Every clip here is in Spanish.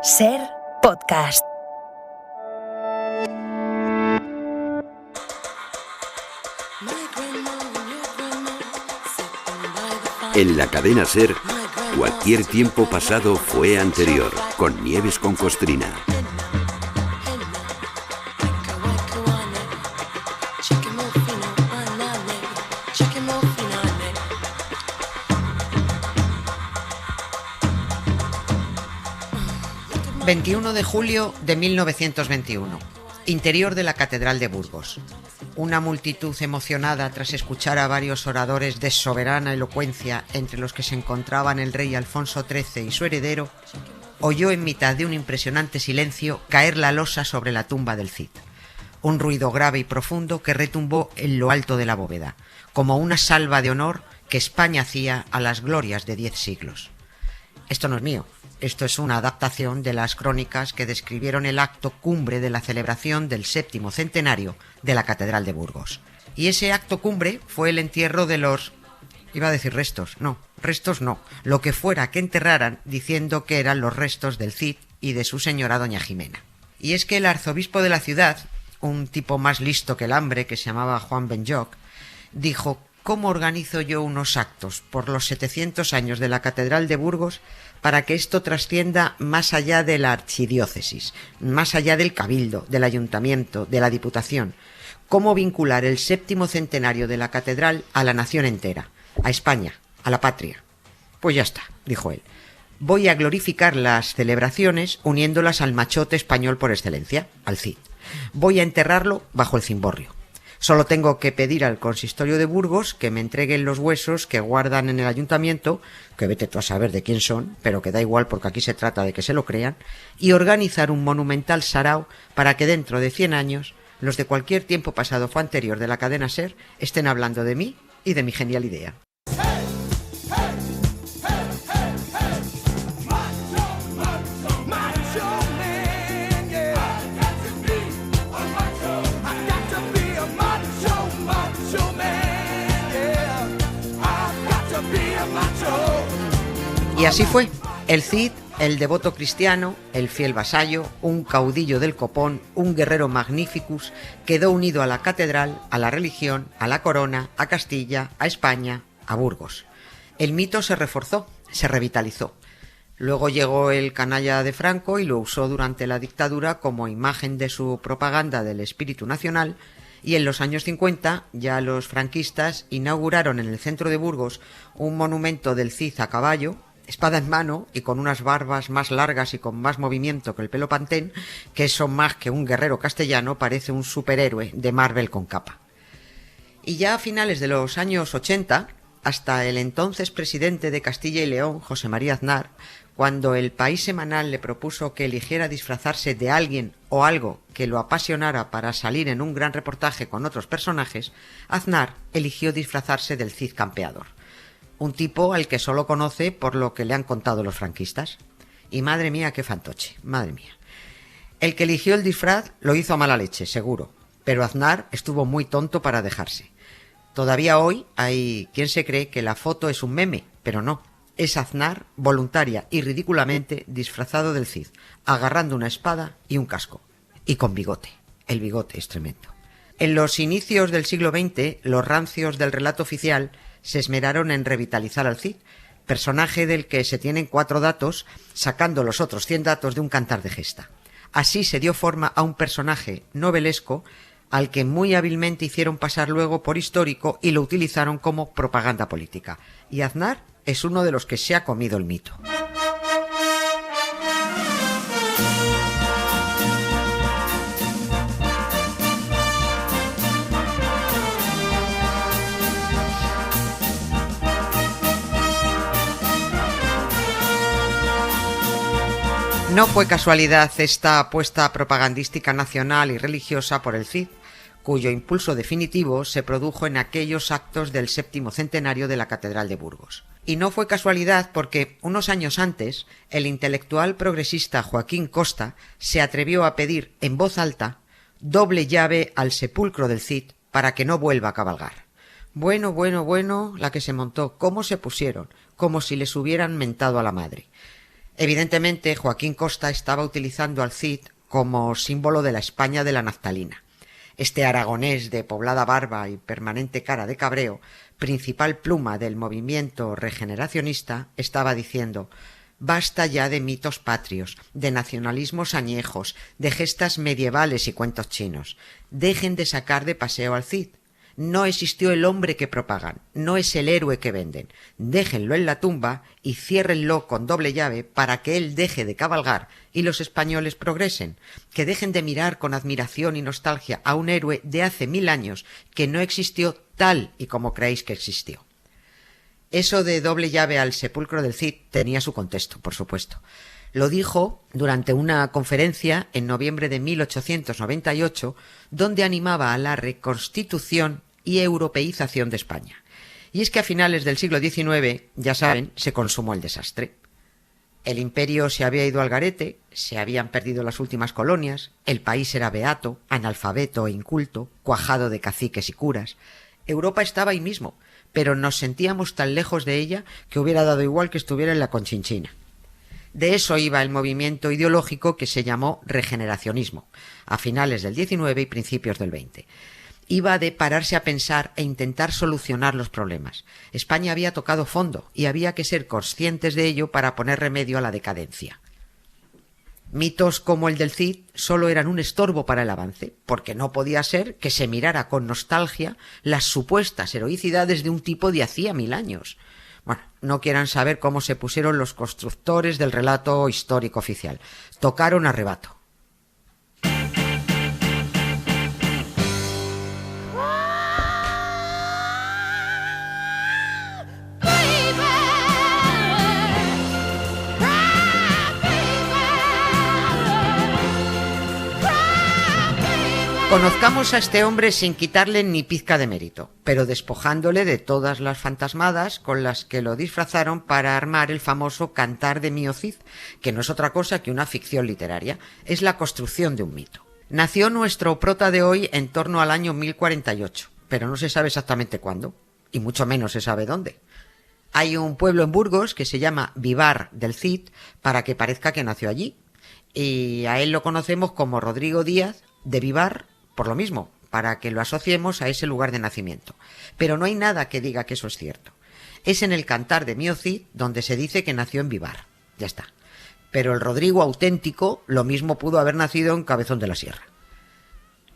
Ser podcast. En la cadena SER, cualquier tiempo pasado fue anterior, con Nieves con Costrina. ...21 de julio de 1921... interior de la Catedral de Burgos. Una multitud emocionada tras escuchar a varios oradores de soberana elocuencia, entre los que se encontraban el rey Alfonso XIII y su heredero, oyó en mitad de un impresionante silencio caer la losa sobre la tumba del Cid. Un ruido grave y profundo que retumbó en lo alto de la bóveda, como una salva de honor que España hacía a las glorias de 10 siglos. Esto no es mío. Esto es una adaptación de las crónicas que describieron el acto cumbre de la celebración del 7º centenario de la Catedral de Burgos. Y ese acto cumbre fue el entierro de los... iba a decir restos no, lo que fuera que enterraran, diciendo que eran los restos del Cid y de su señora doña Jimena. Y es que el arzobispo de la ciudad, un tipo más listo que el hambre que se llamaba Juan Benlloch, dijo: ¿cómo organizo yo unos actos por los 700 años de la Catedral de Burgos para que esto trascienda más allá de la archidiócesis, más allá del cabildo, del ayuntamiento, de la diputación? ¿Cómo vincular el 7º centenario de la catedral a la nación entera, a España, a la patria? Pues ya está, dijo él. Voy a glorificar las celebraciones uniéndolas al machote español por excelencia, al Cid. Voy a enterrarlo bajo el cimborrio. Solo tengo que pedir al consistorio de Burgos que me entreguen los huesos que guardan en el ayuntamiento, que vete tú a saber de quién son, pero que da igual porque aquí se trata de que se lo crean, y organizar un monumental sarao para que dentro de 100 años los de cualquier tiempo pasado o anterior de la cadena SER estén hablando de mí y de mi genial idea. Y así fue. El Cid, el devoto cristiano, el fiel vasallo, un caudillo del copón, un guerrero magnificus, quedó unido a la catedral, a la religión, a la corona, a Castilla, a España, a Burgos. El mito se reforzó, se revitalizó. Luego llegó el canalla de Franco y lo usó durante la dictadura como imagen de su propaganda del espíritu nacional, y en los años 50 ya los franquistas inauguraron en el centro de Burgos un monumento del Cid a caballo, espada en mano y con unas barbas más largas y con más movimiento que el pelo pantén, que eso más que un guerrero castellano parece un superhéroe de Marvel con capa. Y ya a finales de los años 80, hasta el entonces presidente de Castilla y León, José María Aznar, cuando el País Semanal le propuso que eligiera disfrazarse de alguien o algo que lo apasionara para salir en un gran reportaje con otros personajes, Aznar eligió disfrazarse del Cid campeador. Un tipo al que solo conoce por lo que le han contado los franquistas. Y madre mía, qué fantoche, madre mía. El que eligió el disfraz lo hizo a mala leche, seguro, pero Aznar estuvo muy tonto para dejarse. Todavía hoy hay quien se cree que la foto es un meme, pero no. Es Aznar, voluntaria y ridículamente disfrazado del Cid, agarrando una espada y un casco. Y con bigote. El bigote es tremendo. En los inicios del siglo XX, los rancios del relato oficial se esmeraron en revitalizar al Cid, personaje del que se tienen 4 datos, sacando los otros 100 datos de un cantar de gesta. Así se dio forma a un personaje novelesco al que muy hábilmente hicieron pasar luego por histórico y lo utilizaron como propaganda política. Y Aznar es uno de los que se ha comido el mito. No fue casualidad esta apuesta propagandística nacional y religiosa por el Cid, cuyo impulso definitivo se produjo en aquellos actos del 7º centenario de la Catedral de Burgos. Y no fue casualidad porque unos años antes el intelectual progresista Joaquín Costa se atrevió a pedir en voz alta doble llave al sepulcro del Cid para que no vuelva a cabalgar. Bueno, la que se montó, cómo se pusieron, como si les hubieran mentado a la madre. Evidentemente, Joaquín Costa estaba utilizando al Cid como símbolo de la España de la naftalina. Este aragonés de poblada barba y permanente cara de cabreo, principal pluma del movimiento regeneracionista, estaba diciendo: basta ya de mitos patrios, de nacionalismos añejos, de gestas medievales y cuentos chinos. Dejen de sacar de paseo al Cid. No existió el hombre que propagan, no es el héroe que venden. Déjenlo en la tumba y ciérrenlo con doble llave para que él deje de cabalgar y los españoles progresen. Que dejen de mirar con admiración y nostalgia a un héroe de hace 1000 años que no existió tal y como creéis que existió. Eso de doble llave al sepulcro del Cid tenía su contexto, por supuesto. Lo dijo durante una conferencia en noviembre de 1898, donde animaba a la reconstitución y europeización de España. Y es que a finales del siglo XIX, ya saben, se consumó el desastre. El imperio se había ido al garete, se habían perdido las últimas colonias, el país era beato, analfabeto e inculto, cuajado de caciques y curas. Europa estaba ahí mismo, pero nos sentíamos tan lejos de ella que hubiera dado igual que estuviera en la Conchinchina. De eso iba el movimiento ideológico que se llamó regeneracionismo, a finales del XIX y principios del XX. Iba de pararse a pensar e intentar solucionar los problemas. España había tocado fondo y había que ser conscientes de ello para poner remedio a la decadencia. Mitos como el del Cid solo eran un estorbo para el avance, porque no podía ser que se mirara con nostalgia las supuestas heroicidades de un tipo de hacía 1000 años. Bueno, no quieran saber cómo se pusieron los constructores del relato histórico oficial. Tocaron a rebato. Conozcamos a este hombre sin quitarle ni pizca de mérito, pero despojándole de todas las fantasmadas con las que lo disfrazaron para armar el famoso Cantar de Mio Cid, que no es otra cosa que una ficción literaria, es la construcción de un mito. Nació nuestro prota de hoy en torno al año 1048, pero no se sabe exactamente cuándo, y mucho menos se sabe dónde. Hay un pueblo en Burgos que se llama Vivar del Cid para que parezca que nació allí, y a él lo conocemos como Rodrigo Díaz de Vivar, por lo mismo, para que lo asociemos a ese lugar de nacimiento. Pero no hay nada que diga que eso es cierto. Es en el Cantar de Mio Cid donde se dice que nació en Vivar. Ya está. Pero el Rodrigo auténtico lo mismo pudo haber nacido en Cabezón de la Sierra.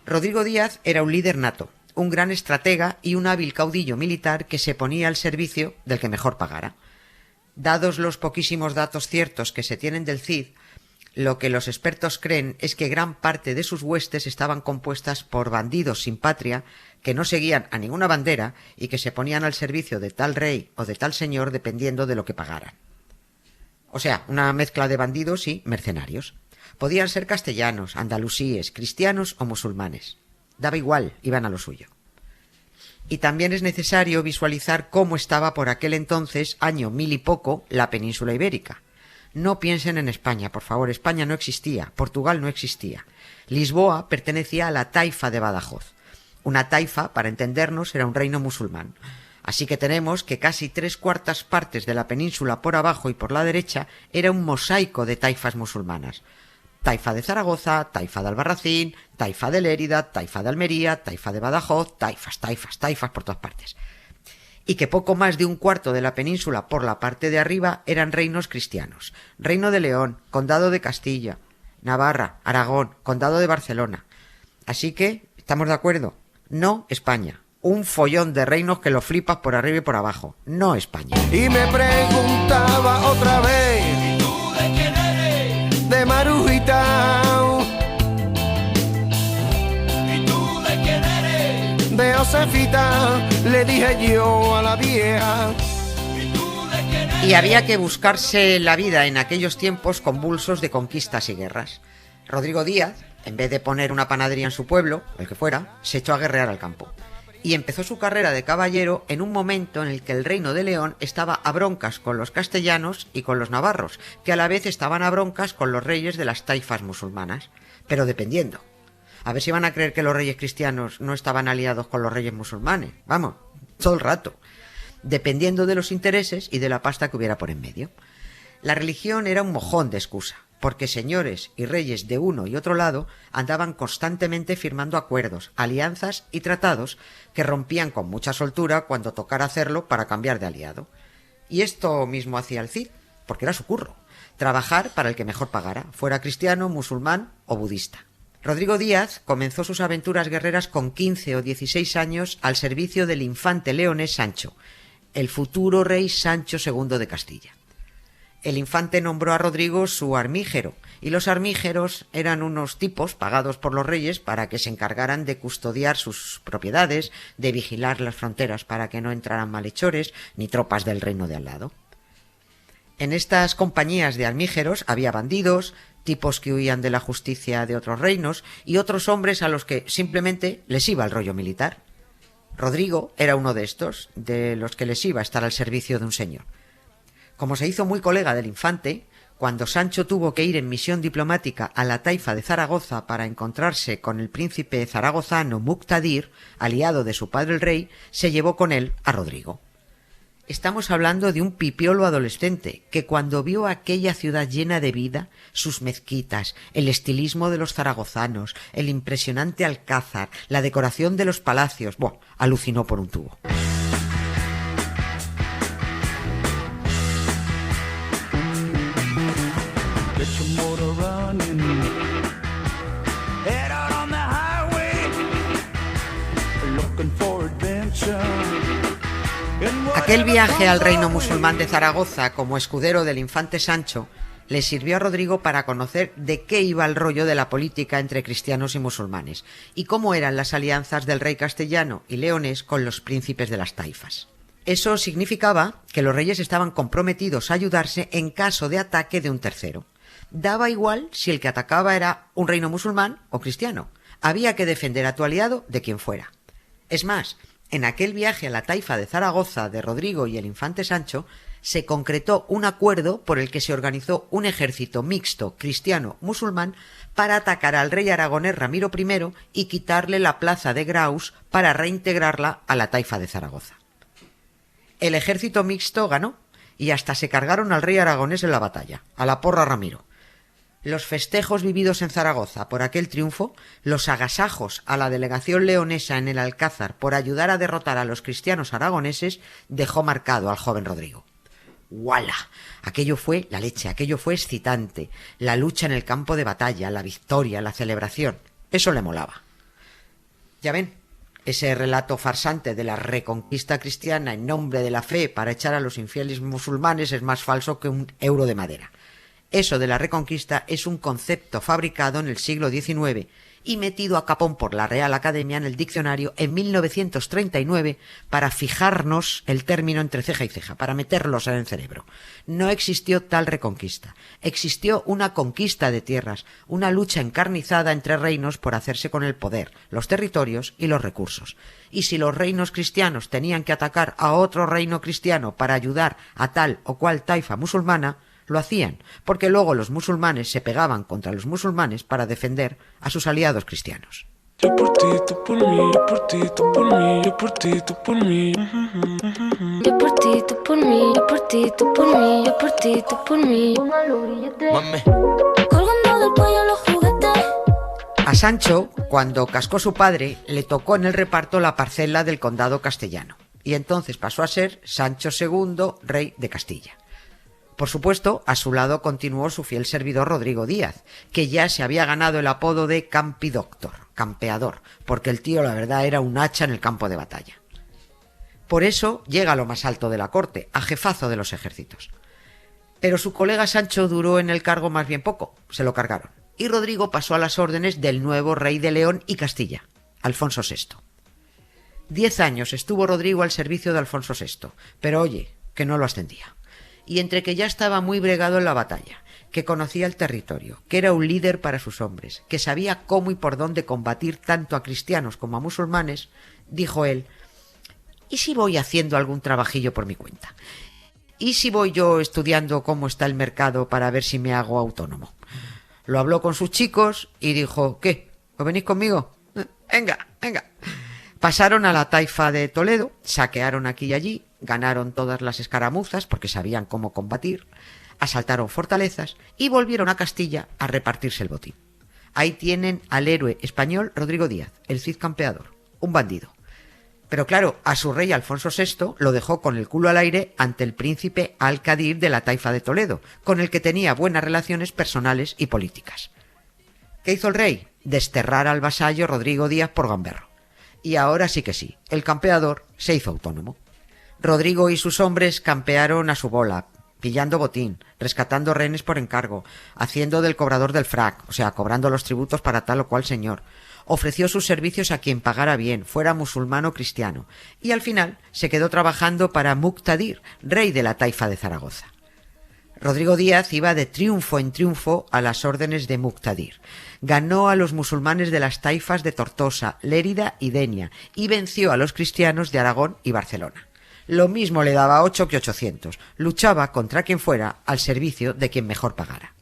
Rodrigo Díaz era un líder nato, un gran estratega y un hábil caudillo militar que se ponía al servicio del que mejor pagara. Dados los poquísimos datos ciertos que se tienen del Cid, lo que los expertos creen es que gran parte de sus huestes estaban compuestas por bandidos sin patria que no seguían a ninguna bandera y que se ponían al servicio de tal rey o de tal señor dependiendo de lo que pagaran. O sea, una mezcla de bandidos y mercenarios. Podían ser castellanos, andalusíes, cristianos o musulmanes. Daba igual, iban a lo suyo. Y también es necesario visualizar cómo estaba por aquel entonces, año 1000 y poco, la península ibérica. No piensen en España, por favor. España no existía, Portugal no existía. Lisboa pertenecía a la taifa de Badajoz. Una taifa, para entendernos, era un reino musulmán. Así que tenemos que casi 3/4 partes de la península por abajo y por la derecha era un mosaico de taifas musulmanas. Taifa de Zaragoza, taifa de Albarracín, taifa de Lérida, taifa de Almería, taifa de Badajoz, taifas por todas partes. Y que poco más de 1/4 de la península por la parte de arriba eran reinos cristianos. Reino de León, Condado de Castilla, Navarra, Aragón, Condado de Barcelona. Así que, ¿estamos de acuerdo? No España. Un follón de reinos que lo flipas por arriba y por abajo. No España. Y me preguntaba otra vez, ¿y tú de quién eres? De Marujita. ¿Y tú de quién eres? De Josefita, le dije yo a la vieja. ¿Y tú de quién eres? Y había que buscarse la vida en aquellos tiempos convulsos de conquistas y guerras. Rodrigo Díaz, en vez de poner una panadería en su pueblo, el que fuera, se echó a guerrear al campo. Y empezó su carrera de caballero en un momento en el que el reino de León estaba a broncas con los castellanos y con los navarros, que a la vez estaban a broncas con los reyes de las taifas musulmanas, pero dependiendo. A ver si van a creer que los reyes cristianos no estaban aliados con los reyes musulmanes. Vamos, todo el rato. Dependiendo de los intereses y de la pasta que hubiera por en medio. La religión era un mojón de excusa, porque señores y reyes de uno y otro lado andaban constantemente firmando acuerdos, alianzas y tratados que rompían con mucha soltura cuando tocara hacerlo para cambiar de aliado. Y esto mismo hacía el Cid, porque era su curro, trabajar para el que mejor pagara, fuera cristiano, musulmán o budista. Rodrigo Díaz comenzó sus aventuras guerreras con 15 o 16 años al servicio del infante leonés Sancho, el futuro rey Sancho II de Castilla. El infante nombró a Rodrigo su armígero, y los armígeros eran unos tipos pagados por los reyes para que se encargaran de custodiar sus propiedades, de vigilar las fronteras para que no entraran malhechores ni tropas del reino de al lado. En estas compañías de armígeros había bandidos, tipos que huían de la justicia de otros reinos y otros hombres a los que simplemente les iba el rollo militar. Rodrigo era uno de estos, de los que les iba a estar al servicio de un señor. Como se hizo muy colega del infante, cuando Sancho tuvo que ir en misión diplomática a la taifa de Zaragoza para encontrarse con el príncipe zaragozano Muqtadir, aliado de su padre el rey, se llevó con él a Rodrigo. Estamos hablando de un pipiolo adolescente que cuando vio aquella ciudad llena de vida, sus mezquitas, el estilismo de los zaragozanos, el impresionante alcázar, la decoración de los palacios, alucinó por un tubo. Aquel viaje al reino musulmán de Zaragoza como escudero del infante Sancho le sirvió a Rodrigo para conocer de qué iba el rollo de la política entre cristianos y musulmanes y cómo eran las alianzas del rey castellano y leonés con los príncipes de las taifas. Eso significaba que los reyes estaban comprometidos a ayudarse en caso de ataque de un tercero. Daba igual si el que atacaba era un reino musulmán o cristiano. Había que defender a tu aliado de quien fuera. Es más, en aquel viaje a la taifa de Zaragoza de Rodrigo y el infante Sancho se concretó un acuerdo por el que se organizó un ejército mixto cristiano-musulmán para atacar al rey aragonés Ramiro I y quitarle la plaza de Graus para reintegrarla a la taifa de Zaragoza. El ejército mixto ganó y hasta se cargaron al rey aragonés en la batalla, a la porra Ramiro. Los festejos vividos en Zaragoza por aquel triunfo, los agasajos a la delegación leonesa en el Alcázar por ayudar a derrotar a los cristianos aragoneses, dejó marcado al joven Rodrigo. ¡Guala! Aquello fue la leche, aquello fue excitante. La lucha en el campo de batalla, la victoria, la celebración. Eso le molaba. Ya ven, ese relato farsante de la reconquista cristiana en nombre de la fe para echar a los infieles musulmanes es más falso que un euro de madera. Eso de la reconquista es un concepto fabricado en el siglo XIX y metido a capón por la Real Academia en el diccionario en 1939 para fijarnos el término entre ceja y ceja, para meterlos en el cerebro. No existió tal reconquista. Existió una conquista de tierras, una lucha encarnizada entre reinos por hacerse con el poder, los territorios y los recursos. Y si los reinos cristianos tenían que atacar a otro reino cristiano para ayudar a tal o cual taifa musulmana, lo hacían, porque luego los musulmanes se pegaban contra los musulmanes para defender a sus aliados cristianos. Yo por ti, tú por mí, yo por ti, tú por mí, yo por ti, tú por mí. Yo por ti, tú por mí, yo por ti, tú por mí, yo por ti, tú por mí. Colgando del cuello los juguetes. A Sancho, cuando cascó su padre, le tocó en el reparto la parcela del condado castellano, y entonces pasó a ser Sancho II, rey de Castilla. Por supuesto, a su lado continuó su fiel servidor Rodrigo Díaz, que ya se había ganado el apodo de Campidoctor, campeador, porque el tío la verdad era un hacha en el campo de batalla. Por eso llega a lo más alto de la corte, a jefazo de los ejércitos. Pero su colega Sancho duró en el cargo más bien poco, se lo cargaron, y Rodrigo pasó a las órdenes del nuevo rey de León y Castilla, Alfonso VI. 10 años estuvo Rodrigo al servicio de Alfonso VI, pero oye, que no lo ascendía. Y entre que ya estaba muy bregado en la batalla, que conocía el territorio, que era un líder para sus hombres, que sabía cómo y por dónde combatir tanto a cristianos como a musulmanes, dijo él: ¿y si voy haciendo algún trabajillo por mi cuenta? ¿Y si voy yo estudiando cómo está el mercado para ver si me hago autónomo? Lo habló con sus chicos y dijo: ¿qué? ¿Os venís conmigo? Venga, venga. Pasaron a la taifa de Toledo, saquearon aquí y allí, ganaron todas las escaramuzas porque sabían cómo combatir, asaltaron fortalezas y volvieron a Castilla a repartirse el botín. Ahí tienen al héroe español Rodrigo Díaz, el Cid campeador, un bandido. Pero claro, a su rey Alfonso VI lo dejó con el culo al aire ante el príncipe Al-Qadir de la Taifa de Toledo, con el que tenía buenas relaciones personales y políticas. ¿Qué hizo el rey? Desterrar al vasallo Rodrigo Díaz por gamberro. Y ahora sí que sí, el campeador se hizo autónomo. Rodrigo y sus hombres campearon a su bola, pillando botín, rescatando rehenes por encargo, haciendo del cobrador del frac, o sea, cobrando los tributos para tal o cual señor. Ofreció sus servicios a quien pagara bien, fuera musulmán o cristiano, y al final se quedó trabajando para Muqtadir, rey de la Taifa de Zaragoza. Rodrigo Díaz iba de triunfo en triunfo a las órdenes de Muqtadir. Ganó a los musulmanes de las taifas de Tortosa, Lérida y Denia, y venció a los cristianos de Aragón y Barcelona. Lo mismo le daba 8 que 800. Luchaba contra quien fuera al servicio de quien mejor pagara.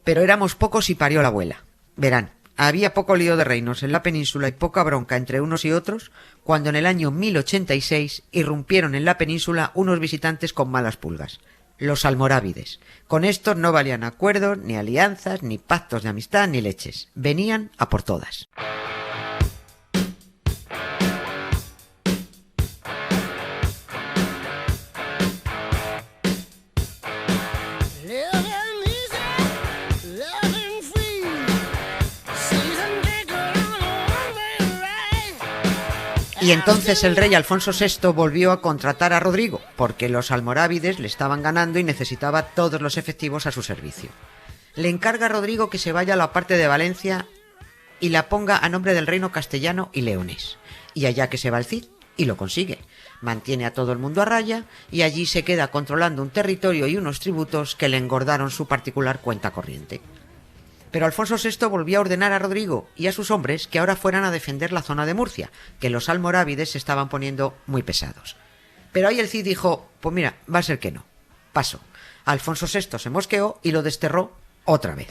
Pero éramos pocos y parió la abuela. Verán, había poco lío de reinos en la península y poca bronca entre unos y otros cuando en el año 1086 irrumpieron en la península unos visitantes con malas pulgas, los almorávides. Con estos no valían acuerdos, ni alianzas, ni pactos de amistad, ni leches. Venían a por todas. Y entonces el rey Alfonso VI volvió a contratar a Rodrigo, porque los almorávides le estaban ganando y necesitaba todos los efectivos a su servicio. Le encarga a Rodrigo que se vaya a la parte de Valencia y la ponga a nombre del reino castellano y leonés. Y allá que se va el Cid, y lo consigue. Mantiene a todo el mundo a raya y allí se queda controlando un territorio y unos tributos que le engordaron su particular cuenta corriente. Pero Alfonso VI volvió a ordenar a Rodrigo y a sus hombres que ahora fueran a defender la zona de Murcia, que los almorávides se estaban poniendo muy pesados. Pero ahí el Cid dijo, pues mira, va a ser que no. Paso. Alfonso VI se mosqueó y lo desterró otra vez.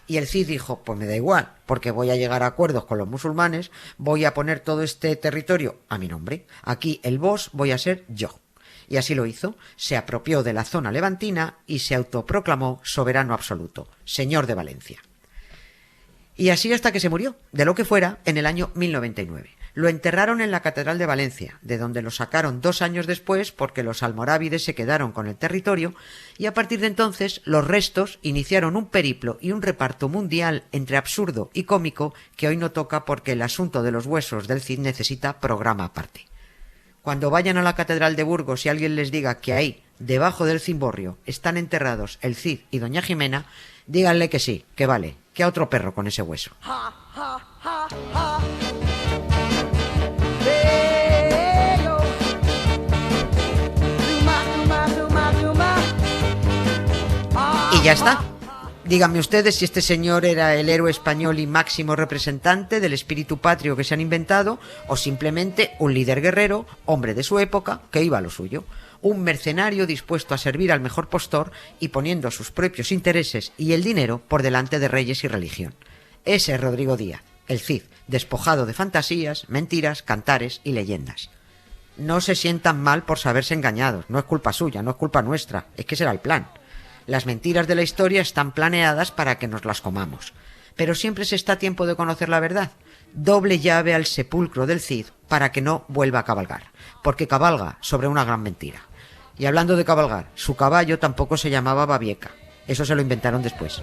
Y el Cid dijo, pues me da igual, porque voy a llegar a acuerdos con los musulmanes, voy a poner todo este territorio a mi nombre. Aquí el boss voy a ser yo. Y así lo hizo, se apropió de la zona levantina y se autoproclamó soberano absoluto, señor de Valencia. Y así hasta que se murió, de lo que fuera, en el año 1099. Lo enterraron en la Catedral de Valencia, de donde lo sacaron 2 años después porque los almorávides se quedaron con el territorio, y a partir de entonces los restos iniciaron un periplo y un reparto mundial entre absurdo y cómico que hoy no toca porque el asunto de los huesos del Cid necesita programa aparte. Cuando vayan a la Catedral de Burgos y alguien les diga que ahí, debajo del cimborrio, están enterrados el Cid y doña Jimena, díganle que sí, que vale, que a otro perro con ese hueso. Y ya está. Díganme ustedes si este señor era el héroe español y máximo representante del espíritu patrio que se han inventado, o simplemente un líder guerrero, hombre de su época, que iba a lo suyo. Un mercenario dispuesto a servir al mejor postor y poniendo sus propios intereses y el dinero por delante de reyes y religión. Ese es Rodrigo Díaz, el Cid, despojado de fantasías, mentiras, cantares y leyendas. No se sientan mal por saberse engañados, no es culpa suya, no es culpa nuestra, es que ese era el plan. Las mentiras de la historia están planeadas para que nos las comamos. Pero siempre se está a tiempo de conocer la verdad. Doble llave al sepulcro del Cid para que no vuelva a cabalgar, porque cabalga sobre una gran mentira. Y hablando de cabalgar, su caballo tampoco se llamaba Babieca. Eso se lo inventaron después.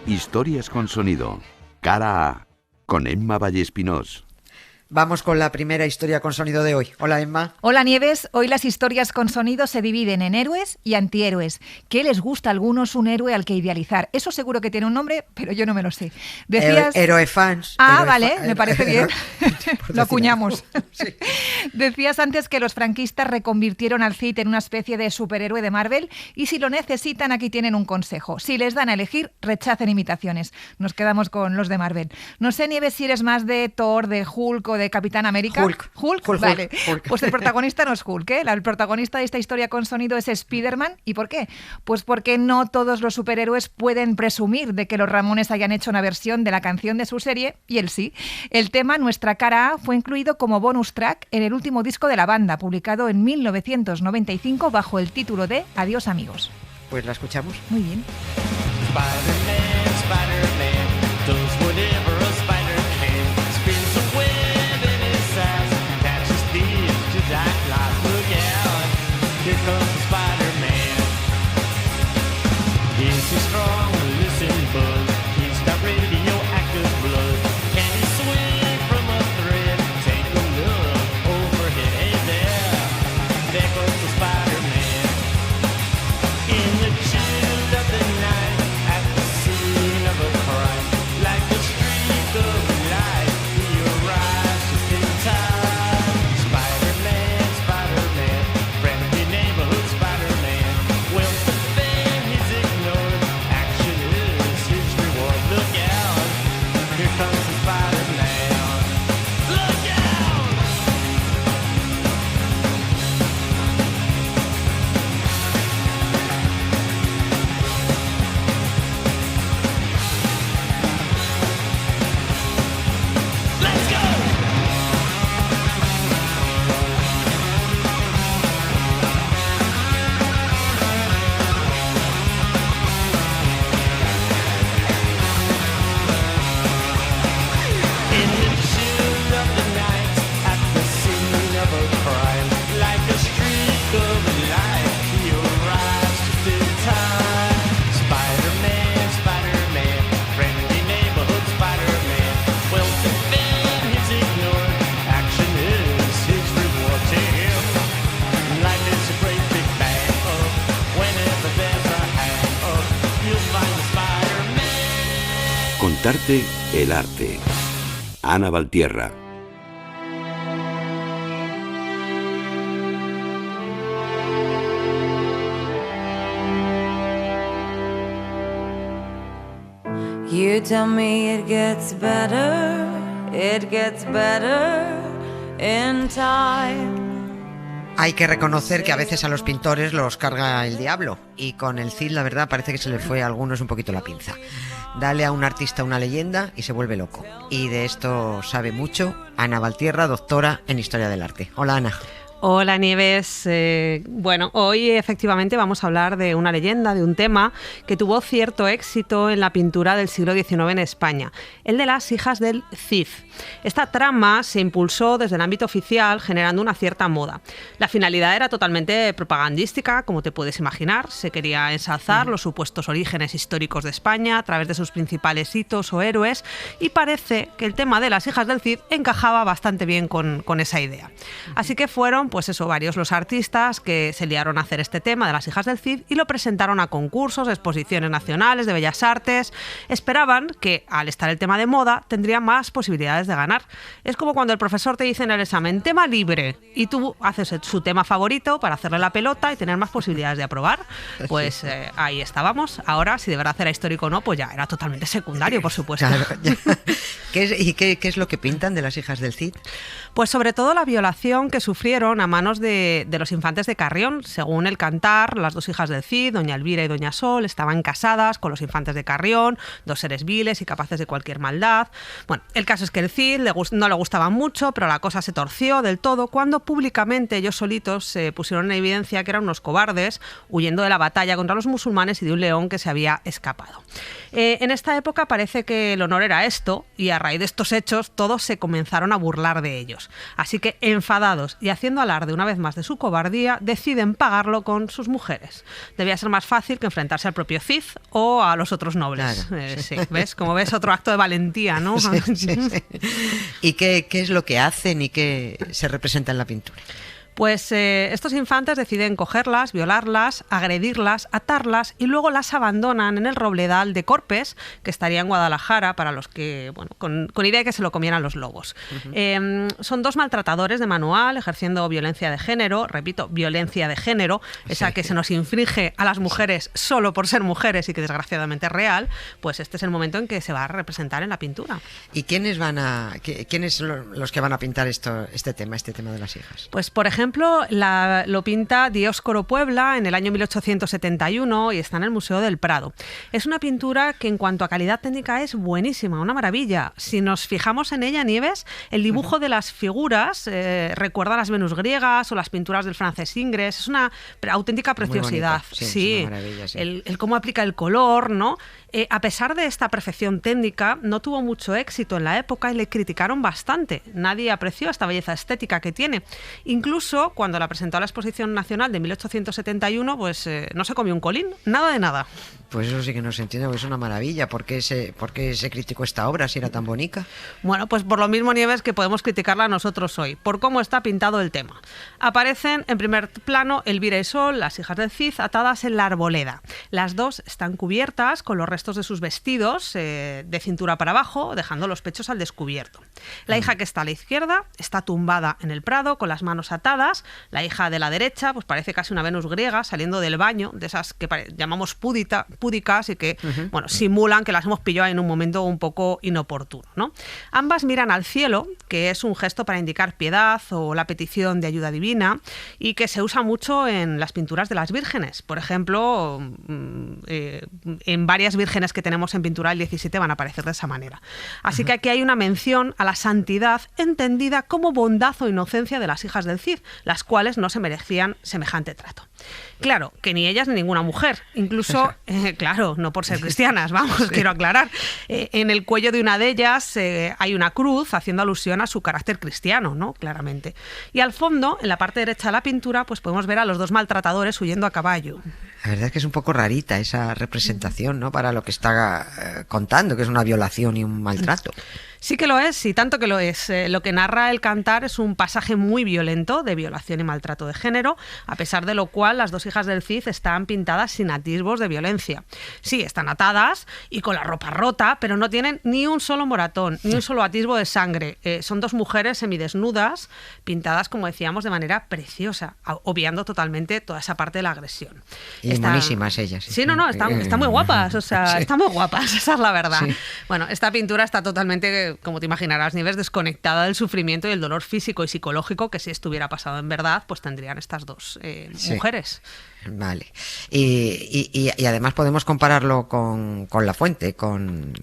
Historias con sonido. Cara A. Con Emma Vallespinós. Vamos con la primera historia con sonido de hoy. Hola, Emma. Hola, Nieves. Hoy las historias con sonido se dividen en héroes y antihéroes. ¿Qué les gusta a algunos un héroe al que idealizar? Eso seguro que tiene un nombre, pero yo no me lo sé. Decías... Héroe-fans. Vale, me parece bien. Lo acuñamos. Sí. Decías antes que los franquistas reconvirtieron al Cid en una especie de superhéroe de Marvel y si lo necesitan, aquí tienen un consejo. Si les dan a elegir, rechacen imitaciones. Nos quedamos con los de Marvel. No sé, Nieves, si eres más de Thor, de Hulk o de Capitán América. Hulk, vale. Hulk. Pues el protagonista no es Hulk, ¿eh? El protagonista de esta historia con sonido es Spider-Man. ¿Y por qué? Pues porque no todos los superhéroes pueden presumir de que los Ramones hayan hecho una versión de la canción de su serie, y él sí. El tema Nuestra cara A fue incluido como bonus track en el último disco de la banda, publicado en 1995 bajo el título de Adiós amigos. Pues la escuchamos. Muy bien. Spider-Man, Spider-Man, does whatever a spider can. Spins a web in his eyes, catches thieves just like lies. Look out, here comes the Spider-Man. Is he strong? Listen, bud, he's got radioactive blood. Can he swing from a thread? Take a look overhead. Hey there goes the Spider-Man. In the chill of the night, at the scene of a crime, like a streak of light, he arrives just in time. Spider-Man, Spider-Man, friendly neighborhood Spider-Man. Well, the fame he's ignored, action is his reward. Look out, here comes the Spider-Man. Look out! Let's go! In the chill of the night, at the scene of a crime, like a streak of light, he arrives just in time. Spider-Man, Spider-Man, friendly neighborhood Spider-Man. Well, the fame he's ignored, action is his reward to him. Life is a great big bang up, whenever there's a hang up, you'll find the Spider-Man. Contarte el arte. Ana Valtierra. You tell me it gets better in time. Hay que reconocer que a veces a los pintores los carga el diablo, y con el Cid la verdad parece que se le fue a algunos un poquito la pinza. Dale a un artista una leyenda y se vuelve loco. Y de esto sabe mucho Ana Valtierra, doctora en Historia del Arte. Hola, Ana. Hola, Nieves. Bueno, hoy efectivamente vamos a hablar de una leyenda, de un tema que tuvo cierto éxito en la pintura del siglo XIX en España, el de las hijas del Cid. Esta trama se impulsó desde el ámbito oficial, generando una cierta moda. La finalidad era totalmente propagandística, como te puedes imaginar. Se quería ensalzar los supuestos orígenes históricos de España a través de sus principales hitos o héroes, y parece que el tema de las hijas del Cid encajaba bastante bien con esa idea. Así que fueron varios los artistas que se liaron a hacer este tema de las hijas del Cid y lo presentaron a concursos, exposiciones nacionales de bellas artes. Esperaban que, al estar el tema de moda, tendría más posibilidades de ganar. Es como cuando el profesor te dice en el examen tema libre y tú haces su tema favorito para hacerle la pelota y tener más posibilidades de aprobar. Pues ahí estábamos. Ahora, si de verdad era histórico o no, pues ya era totalmente secundario, por supuesto. Claro, ¿Qué es lo que pintan de las hijas del Cid? Pues sobre todo la violación que sufrieron a manos de los infantes de Carrión. Según el Cantar, las dos hijas del Cid, doña Elvira y doña Sol, estaban casadas con los infantes de Carrión, dos seres viles y capaces de cualquier maldad. Bueno, el caso es que el Cid no le gustaba mucho, pero la cosa se torció del todo cuando públicamente ellos solitos se pusieron en evidencia que eran unos cobardes, huyendo de la batalla contra los musulmanes y de un león que se había escapado. En esta época parece que el honor era esto, y a raíz de estos hechos todos se comenzaron a burlar de ellos. Así que, enfadados y haciendo alarde una vez más de su cobardía, deciden pagarlo con sus mujeres. Debía ser más fácil que enfrentarse al propio Cid o a los otros nobles. Claro. Sí, ¿ves? Como ves, otro acto de valentía, ¿no? Sí. ¿Y qué es lo que hacen y qué se representa en la pintura? Pues estos infantes deciden cogerlas, violarlas, agredirlas, atarlas y luego las abandonan en el robledal de Corpes, que estaría en Guadalajara, para los que, bueno, con idea de que se lo comieran los lobos. Son 2 maltratadores de manual ejerciendo violencia de género, repito, violencia de género, esa que se nos inflige a las mujeres solo por ser mujeres y que desgraciadamente es real. Pues este es el momento en que se va a representar en la pintura. ¿Y quiénes son los que van a pintar este tema de las hijas? Pues, por ejemplo, lo pinta Dioscoro Puebla en el año 1871 y está en el Museo del Prado. Es una pintura que en cuanto a calidad técnica es buenísima, una maravilla. Si nos fijamos en ella, Nieves, el dibujo de las figuras recuerda a las Venus griegas o las pinturas del francés Ingres. Es una auténtica preciosidad. Sí, es una maravilla, sí. El cómo aplica el color, ¿no? A pesar de esta perfección técnica, no tuvo mucho éxito en la época y le criticaron bastante. Nadie apreció esta belleza estética que tiene. Incluso cuando la presentó a la Exposición Nacional de 1871, pues no se comió un colín, nada de nada. Pues eso sí que no se entiende, porque es una maravilla. ¿Por qué se criticó esta obra si era tan bonita? Bueno, pues por lo mismo, Nieves, que podemos criticarla nosotros hoy, por cómo está pintado el tema. Aparecen en primer plano Elvira y Sol, las hijas del Cid, atadas en la arboleda. Las 2 están cubiertas con los restos de sus vestidos de cintura para abajo, dejando los pechos al descubierto. La hija que está a la izquierda está tumbada en el prado con las manos atadas. La hija de la derecha pues parece casi una Venus griega saliendo del baño, de esas que llamamos púdicas y que bueno, simulan que las hemos pillado en un momento un poco inoportuno, ¿no? Ambas miran al cielo, que es un gesto para indicar piedad o la petición de ayuda divina y que se usa mucho en las pinturas de las vírgenes. Por ejemplo, en varias vírgenes que tenemos en pintura del 17 van a aparecer de esa manera. Así que aquí hay una mención a la santidad entendida como bondad o inocencia de las hijas del Cid, las cuales no se merecían semejante trato. Claro, que ni ellas ni ninguna mujer, incluso, claro, no por ser cristianas, vamos, sí. Quiero aclarar, en el cuello de una de ellas hay una cruz haciendo alusión a su carácter cristiano, ¿no? Claramente. Y al fondo, en la parte derecha de la pintura, pues podemos ver a los 2 maltratadores huyendo a caballo. La verdad es que es un poco rarita esa representación, ¿no? Para lo que está contando, que es una violación y un maltrato. Sí que lo es, y tanto que lo es. Lo que narra el Cantar es un pasaje muy violento de violación y maltrato de género, a pesar de lo cual las 2 hijas del Cid están pintadas sin atisbos de violencia. Sí, están atadas y con la ropa rota, pero no tienen ni un solo moratón, ni un solo atisbo de sangre. Son 2 mujeres semidesnudas, pintadas, como decíamos, de manera preciosa, obviando totalmente toda esa parte de la agresión. Y monísimas ellas. Sí, no, están muy guapas, o sea, sí. Están muy guapas, esa es la verdad. Sí. Bueno, esta pintura está totalmente, como te imaginarás, Nieves, desconectada del sufrimiento y el dolor físico y psicológico que si estuviera pasado en verdad, pues tendrían estas 2 mujeres. Vale. Y además podemos compararlo con La Fuente, con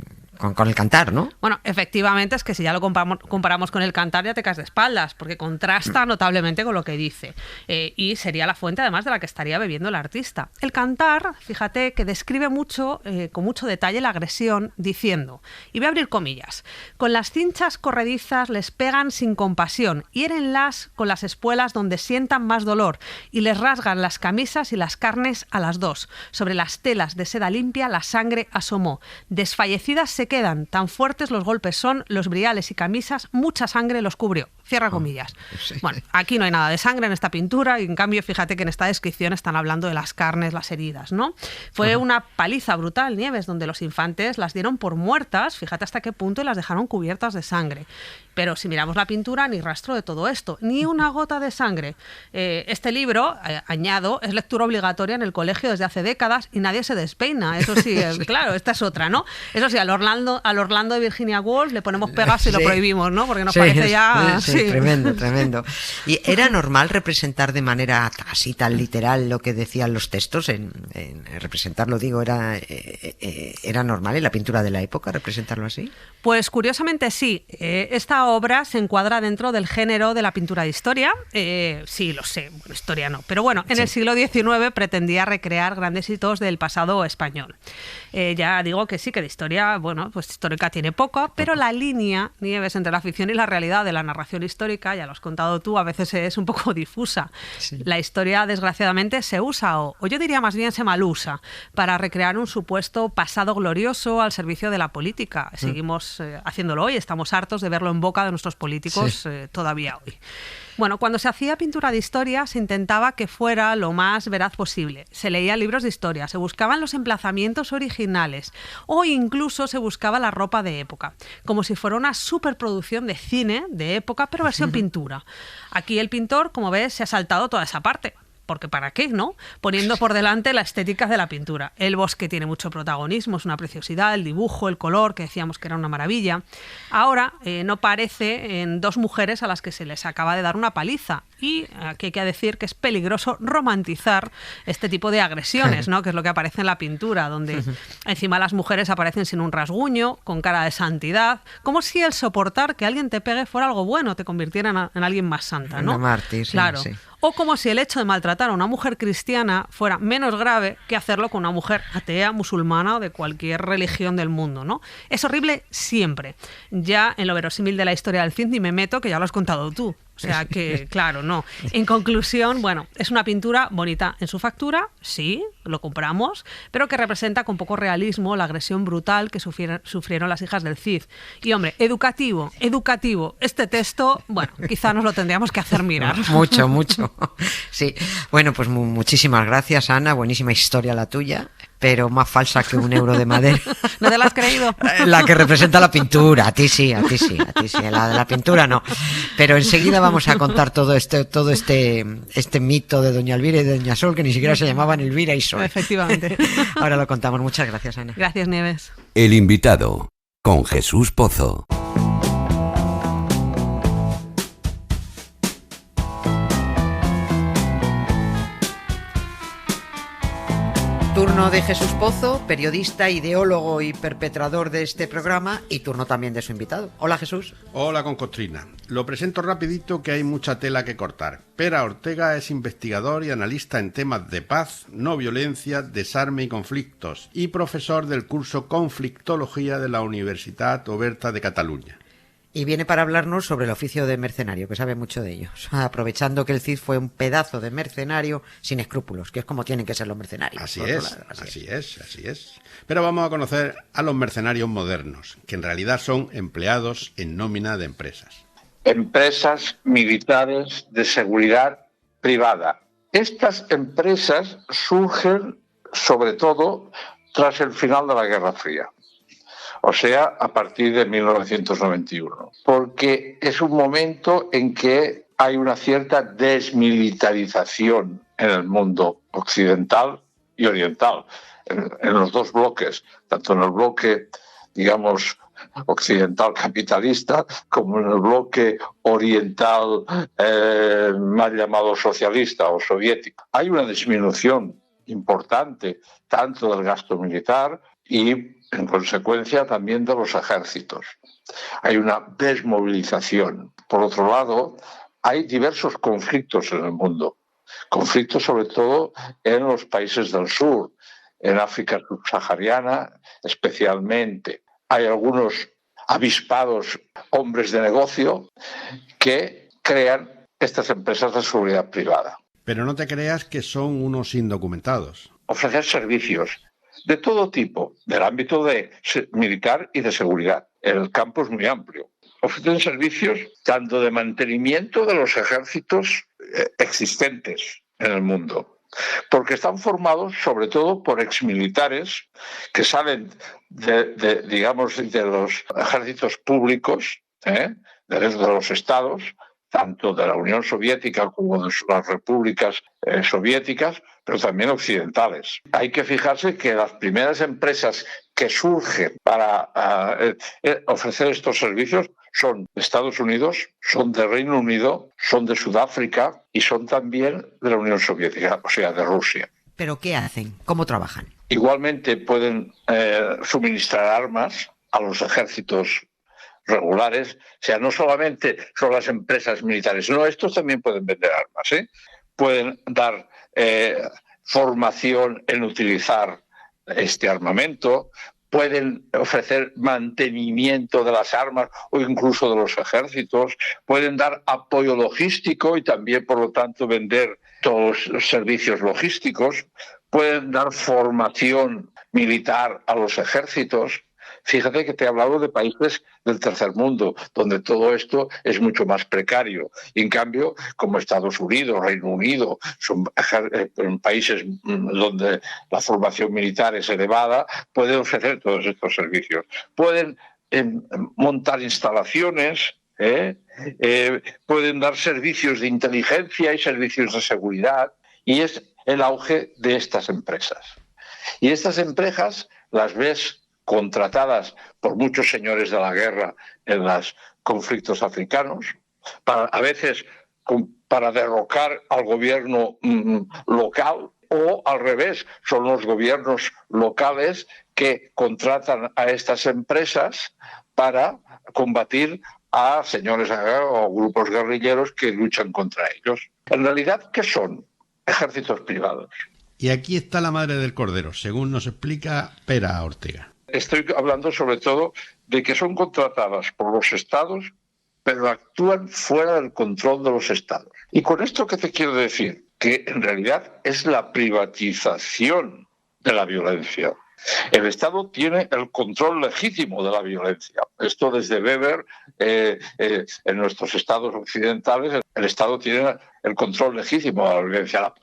el Cantar, ¿no? Bueno, efectivamente, es que si ya lo comparamos con el Cantar ya te caes de espaldas, porque contrasta notablemente con lo que dice. Y sería la fuente, además, de la que estaría bebiendo el artista. El Cantar, fíjate, que describe mucho, con mucho detalle la agresión, diciendo, y voy a abrir comillas, con las cinchas corredizas les pegan sin compasión, hiérenlas con las espuelas donde sientan más dolor, y les rasgan las camisas y las carnes a las 2. Sobre las telas de seda limpia la sangre asomó. Desfallecidas se quedan, tan fuertes los golpes son, los briales y camisas, mucha sangre los cubrió. Cierra comillas. Sí. Bueno, aquí no hay nada de sangre en esta pintura y en cambio fíjate que en esta descripción están hablando de las carnes, las heridas, ¿no? Fue una paliza brutal, Nieves, donde los infantes las dieron por muertas, fíjate hasta qué punto, y las dejaron cubiertas de sangre. Pero si miramos la pintura, ni rastro de todo esto, ni una gota de sangre. Este libro, añado, es lectura obligatoria en el colegio desde hace décadas y nadie se despeina. Eso sí, claro, esta es otra, ¿no? Eso sí, al Orlando de Virginia Woolf le ponemos pegas y lo prohibimos, ¿no? Porque nos parece ya... Sí, tremendo. ¿Y era normal representar de manera así tan literal lo que decían los textos? En representarlo, digo, ¿era normal en la pintura de la época representarlo así? Pues curiosamente sí. Esta obra se encuadra dentro del género de la pintura de historia. Sí, lo sé, bueno, historia no. Pero bueno, en el siglo XIX pretendía recrear grandes hitos del pasado español. Ya digo que sí, que de historia, bueno, pues histórica tiene poco, pero la línea, Nieves, entre la ficción y la realidad de la narración histórica, ya lo has contado tú, a veces es un poco difusa. Sí. La historia, desgraciadamente, se usa, o yo diría más bien se malusa, para recrear un supuesto pasado glorioso al servicio de la política. Seguimos haciéndolo hoy, estamos hartos de verlo en boca de nuestros políticos todavía hoy. Bueno, cuando se hacía pintura de historia se intentaba que fuera lo más veraz posible. Se leían libros de historia, se buscaban los emplazamientos originales o incluso se buscaba la ropa de época, como si fuera una superproducción de cine de época, pero versión pintura. Aquí el pintor, como ves, se ha saltado toda esa parte. Porque ¿para qué, no? Poniendo por delante la estética de la pintura. El bosque tiene mucho protagonismo, es una preciosidad, el dibujo, el color, que decíamos que era una maravilla. Ahora no parece en dos mujeres a las que se les acaba de dar una paliza. Y aquí hay que decir que es peligroso romantizar este tipo de agresiones, ¿no? Que es lo que aparece en la pintura, donde encima las mujeres aparecen sin un rasguño, con cara de santidad, como si el soportar que alguien te pegue fuera algo bueno, te convirtiera en alguien más santa, ¿no? Una mártir, sí, claro. sí. O como si el hecho de maltratar a una mujer cristiana fuera menos grave que hacerlo con una mujer atea, musulmana o de cualquier religión del mundo, ¿no? Es horrible siempre. Ya en lo verosímil de la historia del cine me meto, que ya lo has contado tú. O sea que, claro, no. En conclusión, bueno, es una pintura bonita en su factura, sí, lo compramos, pero que representa con poco realismo la agresión brutal que sufrieron las hijas del Cid. Y, hombre, educativo. Este texto, bueno, quizá nos lo tendríamos que hacer mirar. Mucho. Sí. Bueno, pues muchísimas gracias, Ana. Buenísima historia la tuya, pero más falsa que un euro de madera. ¿No te la has creído? La que representa la pintura. A ti sí. La de la pintura no. Pero enseguida vamos a contar todo este mito de Doña Elvira y de Doña Sol, que ni siquiera se llamaban Elvira y Sol. Efectivamente. Ahora lo contamos. Muchas gracias, Ana. Gracias, Nieves. El invitado, con Jesús Pozo. Turno de Jesús Pozo, periodista, ideólogo y perpetrador de este programa, y turno también de su invitado. Hola, Jesús. Hola, Concostrina. Lo presento rapidito, que hay mucha tela que cortar. Pera Ortega es investigador y analista en temas de paz, no violencia, desarme y conflictos, y profesor del curso Conflictología de la Universitat Oberta de Cataluña. Y viene para hablarnos sobre el oficio de mercenario, que sabe mucho de ello. O sea, aprovechando que el Cid fue un pedazo de mercenario sin escrúpulos, que es como tienen que ser los mercenarios. Así es. Pero vamos a conocer a los mercenarios modernos, que en realidad son empleados en nómina de empresas. Empresas militares de seguridad privada. Estas empresas surgen sobre todo tras el final de la Guerra Fría. O sea, a partir de 1991, porque es un momento en que hay una cierta desmilitarización en el mundo occidental y oriental, en los dos bloques, tanto en el bloque, digamos, occidental capitalista, como en el bloque oriental mal llamado socialista o soviético. Hay una disminución importante tanto del gasto militar y, en consecuencia, también de los ejércitos. Hay una desmovilización. Por otro lado, hay diversos conflictos en el mundo. Conflictos sobre todo en los países del sur, en África subsahariana especialmente. Hay algunos avispados hombres de negocio que crean estas empresas de seguridad privada. Pero no te creas que son unos indocumentados. Ofrecer servicios de todo tipo, del ámbito de militar y de seguridad. El campo es muy amplio. Ofrecen servicios tanto de mantenimiento de los ejércitos existentes en el mundo, porque están formados sobre todo por exmilitares que salen de los ejércitos públicos, de los estados, tanto de la Unión Soviética como de las repúblicas soviéticas, pero también occidentales. Hay que fijarse que las primeras empresas que surgen para ofrecer estos servicios son de Estados Unidos, son de Reino Unido, son de Sudáfrica y son también de la Unión Soviética, o sea, de Rusia. ¿Pero qué hacen? ¿Cómo trabajan? Igualmente pueden suministrar armas a los ejércitos regulares, o sea, no solamente son las empresas militares, no, estos también pueden vender armas, pueden dar formación en utilizar este armamento, pueden ofrecer mantenimiento de las armas o incluso de los ejércitos, pueden dar apoyo logístico y también, por lo tanto, vender todos los servicios logísticos, pueden dar formación militar a los ejércitos. Fíjate que te he hablado de países del tercer mundo, donde todo esto es mucho más precario. Y en cambio, como Estados Unidos, Reino Unido, son países donde la formación militar es elevada, pueden ofrecer todos estos servicios. Pueden montar instalaciones, pueden dar servicios de inteligencia y servicios de seguridad, y es el auge de estas empresas. Y estas empresas las ves contratadas por muchos señores de la guerra en los conflictos africanos, a veces para derrocar al gobierno local, o al revés, son los gobiernos locales que contratan a estas empresas para combatir a señores o grupos guerrilleros que luchan contra ellos. En realidad, ¿qué son? Ejércitos privados. Y aquí está la madre del cordero, según nos explica Pera Ortega. Estoy hablando sobre todo de que son contratadas por los estados, pero actúan fuera del control de los estados. ¿Y con esto qué te quiero decir? Que en realidad es la privatización de la violencia. El Estado tiene el control legítimo de la violencia. Esto desde Weber, en nuestros estados occidentales, el Estado tiene el control legítimo de la violencia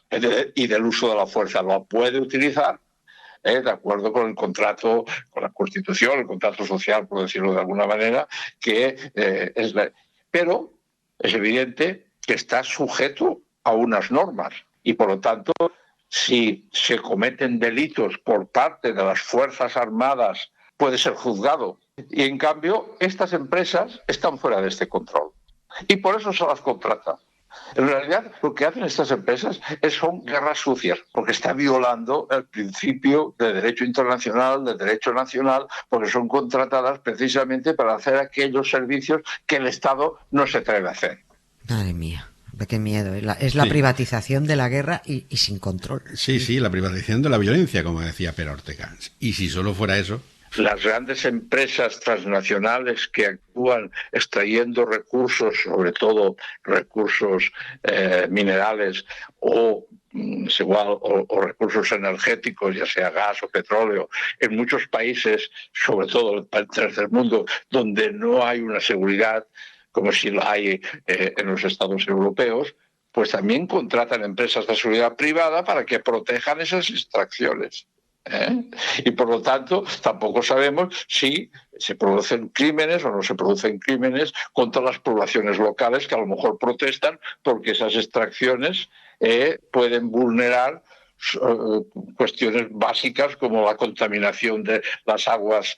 y del uso de la fuerza. Lo puede utilizar de acuerdo con el contrato, con la Constitución, el contrato social, por decirlo de alguna manera, pero es evidente que está sujeto a unas normas y, por lo tanto, si se cometen delitos por parte de las Fuerzas Armadas, puede ser juzgado. Y, en cambio, estas empresas están fuera de este control. Y por eso se las contrata. En realidad, lo que hacen estas empresas son guerras sucias, porque está violando el principio de derecho internacional, de derecho nacional, porque son contratadas precisamente para hacer aquellos servicios que el Estado no se atreve a hacer. Madre mía. Qué miedo, es la privatización de la guerra y sin control. Sí, la privatización de la violencia, como decía Pera Ortega. Y si solo fuera eso... Las grandes empresas transnacionales que actúan extrayendo recursos, sobre todo recursos minerales o recursos energéticos, ya sea gas o petróleo, en muchos países, sobre todo el tercer mundo, donde no hay una seguridad como si lo hay en los estados europeos, pues también contratan empresas de seguridad privada para que protejan esas extracciones. Y por lo tanto tampoco sabemos si se producen crímenes o no se producen crímenes contra las poblaciones locales que a lo mejor protestan porque esas extracciones pueden vulnerar cuestiones básicas como la contaminación de las aguas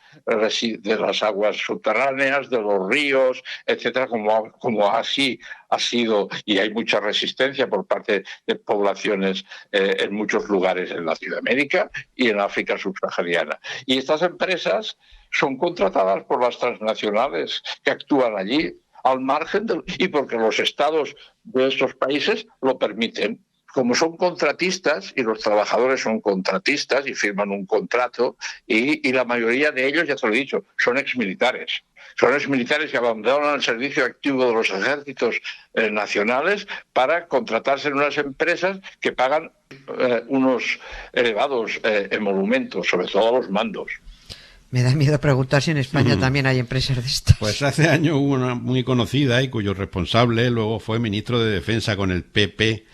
subterráneas, de los ríos, etcétera, como así ha sido, y hay mucha resistencia por parte de poblaciones en muchos lugares en Latinoamérica y en África subsahariana. Y estas empresas son contratadas por las transnacionales que actúan allí al margen y porque los estados de estos países lo permiten. Como son contratistas y los trabajadores son contratistas y firman un contrato y la mayoría de ellos, ya te lo he dicho, son exmilitares. Son exmilitares que abandonan el servicio activo de los ejércitos nacionales para contratarse en unas empresas que pagan unos elevados emolumentos, sobre todo a los mandos. Me da miedo preguntar si en España también hay empresas de estas. Pues hace años hubo una muy conocida y cuyo responsable luego fue ministro de Defensa con el PP.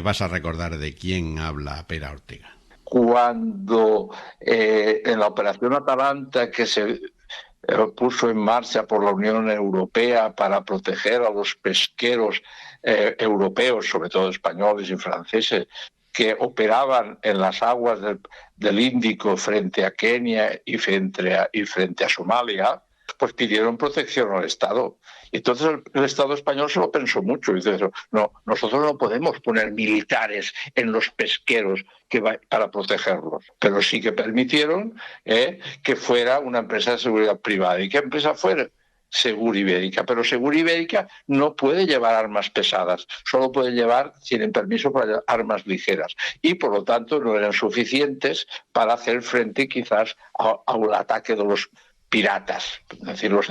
Vas a recordar de quién habla Pera Ortega. Cuando en la operación Atalanta, que se puso en marcha por la Unión Europea para proteger a los pesqueros europeos, sobre todo españoles y franceses, que operaban en las aguas del Índico frente a Kenia y frente a Somalia, pues pidieron protección al Estado. Y entonces el Estado español se lo pensó mucho. Y dice, no, nosotros no podemos poner militares en los pesqueros para protegerlos. Pero sí que permitieron que fuera una empresa de seguridad privada. ¿Y qué empresa fuera? Seguribérica. Pero Seguribérica no puede llevar armas pesadas. Solo puede llevar, tienen permiso para armas ligeras. Y por lo tanto no eran suficientes para hacer frente quizás al ataque de los piratas, decirlo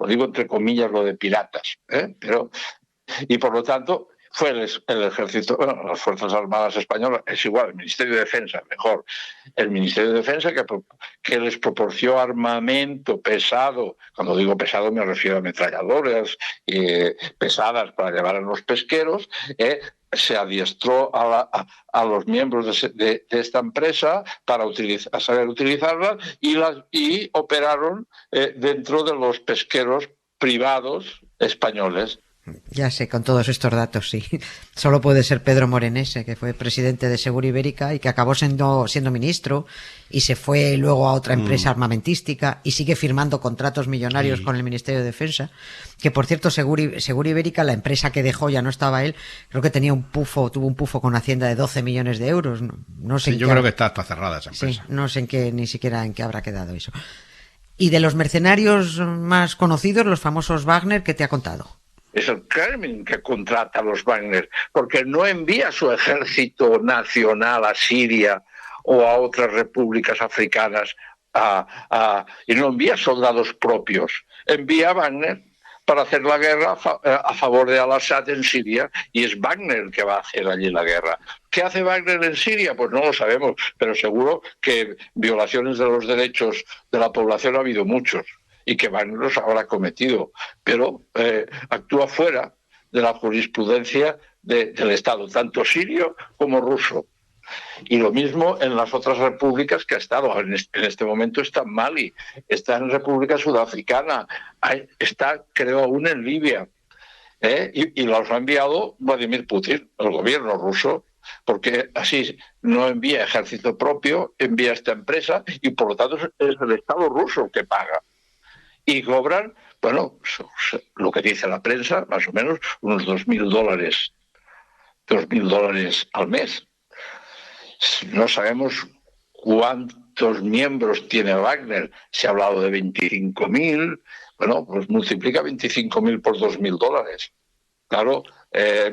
lo digo entre comillas lo de piratas, pero y por lo tanto fue el ejército, bueno, las Fuerzas Armadas Españolas, es igual, el Ministerio de Defensa, mejor, el Ministerio de Defensa que les proporcionó armamento pesado. Cuando digo pesado me refiero a ametralladoras pesadas para llevar a los pesqueros. Se adiestró a los miembros de esta empresa para saber utilizarlas y operaron dentro de los pesqueros privados españoles. Ya sé, con todos estos datos, sí. Solo puede ser Pedro Morenese, que fue presidente de Seguro Ibérica y que acabó siendo ministro y se fue luego a otra empresa armamentística y sigue firmando contratos millonarios con el Ministerio de Defensa. Que, por cierto, Seguro Ibérica, la empresa que dejó, ya no estaba él, creo que tuvo un pufo con Hacienda de 12 millones de euros. No sé. Sí, yo creo que está hasta cerrada esa empresa. Sí, no sé ni siquiera en qué habrá quedado eso. Y de los mercenarios más conocidos, los famosos Wagner, ¿qué te ha contado? Es el Kremlin que contrata a los Wagner, porque no envía su ejército nacional a Siria o a otras repúblicas africanas y no envía soldados propios. Envía a Wagner para hacer la guerra a favor de Al-Assad en Siria, y es Wagner que va a hacer allí la guerra. ¿Qué hace Wagner en Siria? Pues no lo sabemos, pero seguro que violaciones de los derechos de la población ha habido muchos, y que Wagner los habrá cometido, pero actúa fuera de la jurisprudencia del Estado, tanto sirio como ruso. Y lo mismo en las otras repúblicas que ha estado. En este momento está en Mali, está en República Sudafricana, está, creo, aún en Libia. Y los ha enviado Vladimir Putin, el gobierno ruso, porque así no envía ejército propio, envía esta empresa, y por lo tanto es el Estado ruso que paga. Y cobran, bueno, lo que dice la prensa, más o menos, unos $2.000 al mes. No sabemos cuántos miembros tiene Wagner. Se ha hablado de 25.000. Bueno, pues multiplica 25.000 por $2.000. Claro,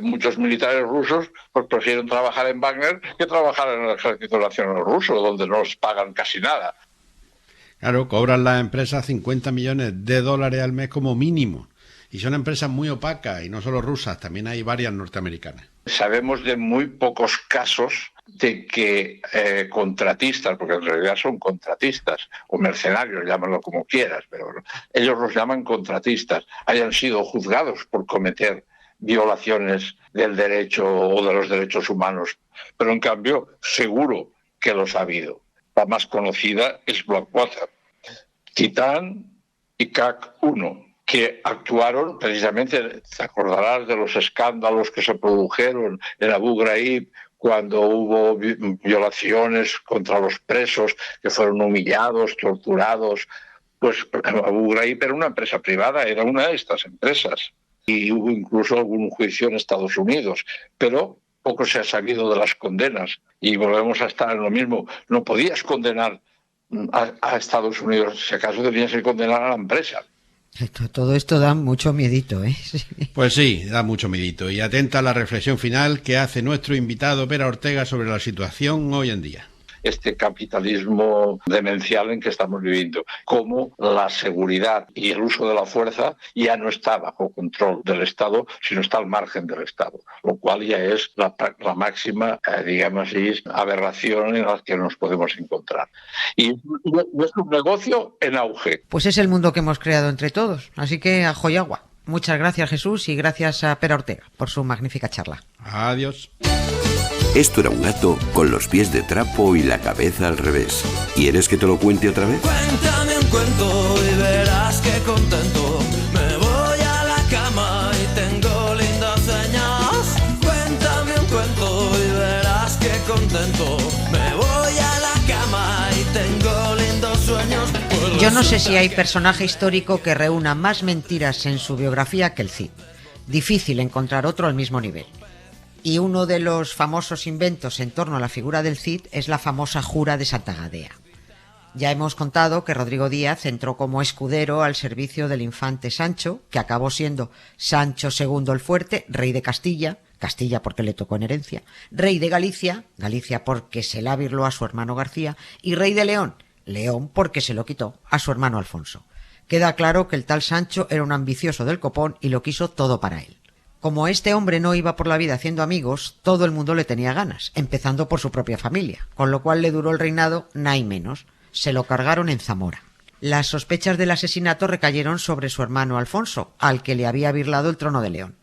muchos militares rusos pues prefieren trabajar en Wagner que trabajar en el Ejército Nacional Ruso, donde no les pagan casi nada. Claro, cobran las empresas $50 millones al mes como mínimo. Y son empresas muy opacas, y no solo rusas, también hay varias norteamericanas. Sabemos de muy pocos casos de que contratistas, porque en realidad son contratistas, o mercenarios, llámalo como quieras, pero ellos los llaman contratistas, hayan sido juzgados por cometer violaciones del derecho o de los derechos humanos. Pero en cambio, seguro que los ha habido. La más conocida es Blackwater, Titán y CAC-1, que actuaron precisamente, te acordarás de los escándalos que se produjeron en Abu Ghraib, cuando hubo violaciones contra los presos que fueron humillados, torturados. Pues Abu Ghraib era una empresa privada, era una de estas empresas. Y hubo incluso algún juicio en Estados Unidos, pero poco se ha sabido de las condenas. Y volvemos a estar en lo mismo. No podías condenar a Estados Unidos, si acaso tenías que condenar a la empresa. Todo esto da mucho miedito, ¿eh? Sí. Pues sí, da mucho miedito. Y atenta a la reflexión final que hace nuestro invitado Pere Ortega sobre la situación hoy en día. Este capitalismo demencial en que estamos viviendo, cómo la seguridad y el uso de la fuerza ya no está bajo control del Estado, sino está al margen del Estado, lo cual ya es la máxima, digamos así, aberración en la que nos podemos encontrar. Y es un negocio en auge. Pues es el mundo que hemos creado entre todos, así que ajo y agua. Muchas gracias, Jesús, y gracias a Pere Ortega por su magnífica charla. Adiós. Esto era un gato con los pies de trapo y la cabeza al revés. ¿Quieres que te lo cuente otra vez? Cuéntame un cuento y verás que contento. Me voy a la cama y tengo lindas señas. Cuéntame un cuento y verás que contento. Me voy a la cama y tengo lindos sueños. Yo no sé si hay personaje histórico que reúna más mentiras en su biografía que el Cid. Difícil encontrar otro al mismo nivel. Y uno de los famosos inventos en torno a la figura del Cid es la famosa jura de Santa Gadea. Ya hemos contado que Rodrigo Díaz entró como escudero al servicio del infante Sancho, que acabó siendo Sancho II el Fuerte, rey de Castilla, Castilla porque le tocó en herencia, rey de Galicia, Galicia porque se la virló a su hermano García, y rey de León, León porque se lo quitó a su hermano Alfonso. Queda claro que el tal Sancho era un ambicioso del copón y lo quiso todo para él. Como este hombre no iba por la vida haciendo amigos, todo el mundo le tenía ganas, empezando por su propia familia, con lo cual le duró el reinado nada y menos. Se lo cargaron en Zamora. Las sospechas del asesinato recayeron sobre su hermano Alfonso, al que le había birlado el trono de León.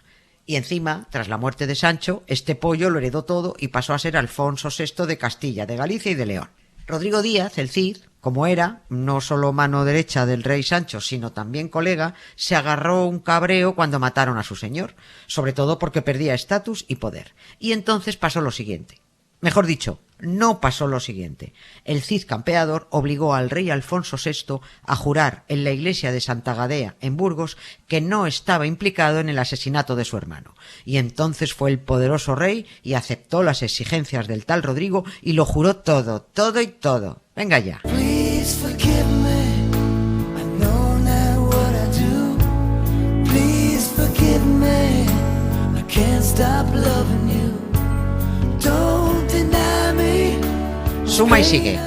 Y encima, tras la muerte de Sancho, este pollo lo heredó todo y pasó a ser Alfonso VI de Castilla, de Galicia y de León. Rodrigo Díaz, el Cid, como era, no solo mano derecha del rey Sancho, sino también colega, se agarró un cabreo cuando mataron a su señor, sobre todo porque perdía estatus y poder. Y entonces pasó lo siguiente. Mejor dicho, no pasó lo siguiente. El Cid campeador obligó al rey Alfonso VI a jurar en la iglesia de Santa Gadea, en Burgos, que no estaba implicado en el asesinato de su hermano. Y entonces fue el poderoso rey y aceptó las exigencias del tal Rodrigo y lo juró todo, todo y todo. Venga ya. Please forgive me. I know now what I do. Please forgive me. I can't stop loving you. Don't deny me. Suma y sigue.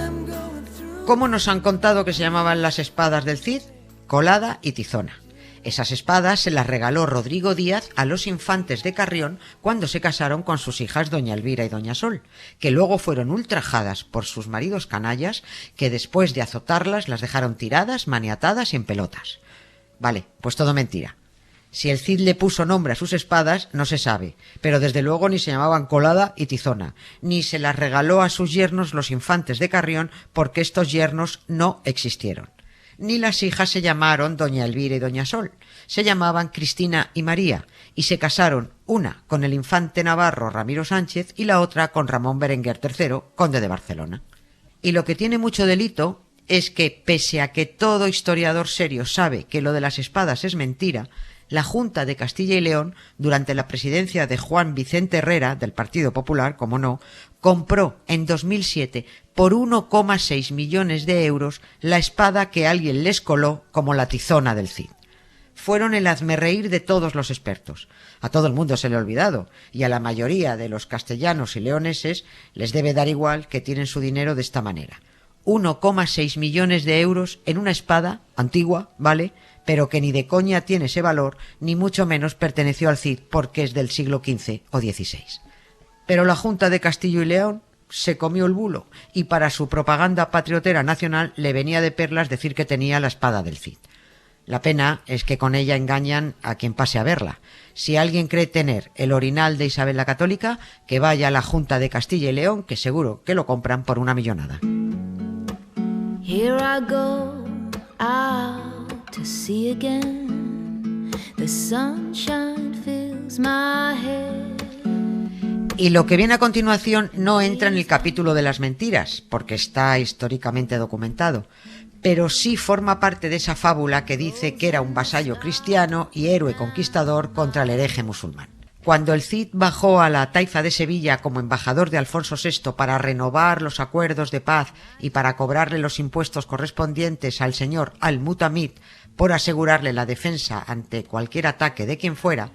¿Cómo nos han contado que se llamaban las espadas del Cid? Colada y Tizona. Esas espadas se las regaló Rodrigo Díaz a los infantes de Carrión cuando se casaron con sus hijas doña Elvira y doña Sol, que luego fueron ultrajadas por sus maridos canallas, que después de azotarlas las dejaron tiradas, maniatadas y en pelotas. Vale, pues todo mentira. Si el Cid le puso nombre a sus espadas, no se sabe, pero desde luego ni se llamaban Colada y Tizona, ni se las regaló a sus yernos los infantes de Carrión, porque estos yernos no existieron. Ni las hijas se llamaron doña Elvira y doña Sol, se llamaban Cristina y María, y se casaron una con el infante navarro Ramiro Sánchez y la otra con Ramón Berenguer III, conde de Barcelona. Y lo que tiene mucho delito es que, pese a que todo historiador serio sabe que lo de las espadas es mentira, la Junta de Castilla y León, durante la presidencia de Juan Vicente Herrera, del Partido Popular, como no, compró en 2007 por 1,6 millones de euros la espada que alguien les coló como la tizona del Cid. Fueron el hazmerreír de todos los expertos. A todo el mundo se le ha olvidado, y a la mayoría de los castellanos y leoneses les debe dar igual que tienen su dinero de esta manera. 1,6 millones de euros en una espada antigua, ¿vale?, pero que ni de coña tiene ese valor, ni mucho menos perteneció al Cid porque es del siglo XV o XVI. Pero la Junta de Castilla y León se comió el bulo, y para su propaganda patriotera nacional le venía de perlas decir que tenía la espada del Cid. La pena es que con ella engañan a quien pase a verla. Si alguien cree tener el orinal de Isabel la Católica, que vaya a la Junta de Castilla y León, que seguro que lo compran por una millonada. Here I go out to sea again. The sunshine fills my head. Y lo que viene a continuación no entra en el capítulo de las mentiras, porque está históricamente documentado, pero sí forma parte de esa fábula que dice que era un vasallo cristiano y héroe conquistador contra el hereje musulmán. Cuando el Cid bajó a la taifa de Sevilla como embajador de Alfonso VI para renovar los acuerdos de paz y para cobrarle los impuestos correspondientes al señor Al-Mutamid por asegurarle la defensa ante cualquier ataque de quien fuera,